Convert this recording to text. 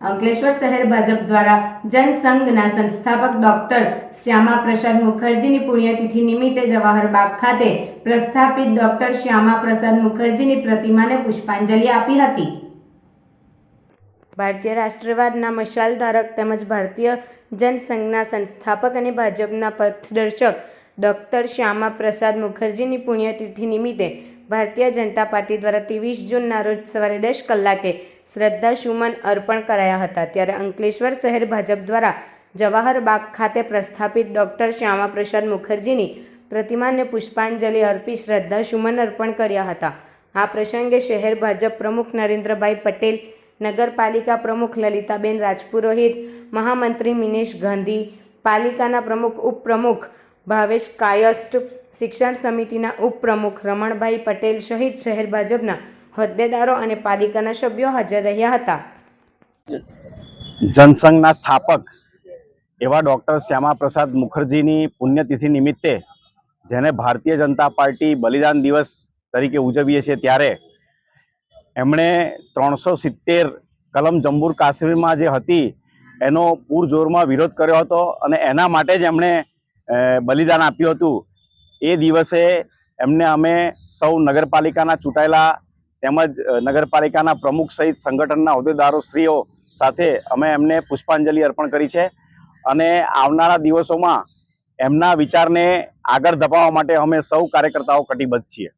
અંકલેશ્વર શહેર ભાજપ દ્વારા જનસંઘના સંસ્થાપક ડોક્ટર શ્યામા પ્રસાદ મુખર્જીની પુણ્યતિથિ નિમિત્તે જવાહર બાગ ખાતે પ્રસ્થાપિત ડોક્ટર શ્યામા પ્રસાદ મુખર્જીની પ્રતિમાને પુષ્પાંજલિ આપી હતી। ભારતીય રાષ્ટ્રવાદના મશાલ ધારક તેમજ ભારતીય જનસંઘના સંસ્થાપક અને ભાજપના પથદર્શક ડોક્ટર શ્યામા પ્રસાદ મુખર્જીની પુણ્યતિથિ નિમિત્તે ભારતીય જનતા પાર્ટી દ્વારા 23 જૂનના રોજ સવારે 10 કલાકે શ્રદ્ધાસુમન અર્પણ કરાયા હતા। ત્યારે અંકલેશ્વર શહેર ભાજપ દ્વારા જવાહર બાગ ખાતે પ્રસ્થાપિત ડોક્ટર શ્યામા પ્રસાદ મુખર્જીની પ્રતિમાને પુષ્પાંજલિ અર્પી શ્રદ્ધાસુમન અર્પણ કર્યા હતા। આ પ્રસંગે શહેર ભાજપ પ્રમુખ નરેન્દ્રભાઈ પટેલ, નગરપાલિકા પ્રમુખ લલિતાબેન રાજપુરોહિત, મહામંત્રી મિનેશ ગાંધી, પાલિકાના પ્રમુખ ઉપપ્રમુખ ભાવેશ કાયસ્થ, શિક્ષણ સમિતિના ઉપપ્રમુખ રમણભાઈ પટેલ સહિત શહેર ભાજપના હોદ્દેદારો અને પાલિકાના સભ્યો હાજર રહ્યા હતા। જનસંઘના સ્થાપક એવા ડોક્ટર શ્યામા પ્રસાદ મુખર્જીની પુણ્યતિથિ નિમિત્તે જેને ભારતીય જનતા પાર્ટી બલિદાન દિવસ તરીકે ઉજવીએ છીએ ત્યારે એમણે 370 કલમ જમ્મુ કાશ્મીરમાં જે હતી એનો પૂરજોરમાં વિરોધ કર્યો હતો અને એના માટે જ એમણે બલિદાન આપ્યું હતું। એ દિવસે એમને અમે સૌ નગરપાલિકાના ચૂંટાયેલા તેમજ નગરપાલિકાના પ્રમુખ સહિત સંગઠનના હોદ્દેદારો શ્રીઓ સાથે અમે એમને પુષ્પાંજલિ અર્પણ કરી છે અને આવનારા દિવસોમાં એમના વિચારને આગળ ધપાવવા માટે અમે સૌ કાર્યકર્તાઓ કટિબદ્ધ છીએ।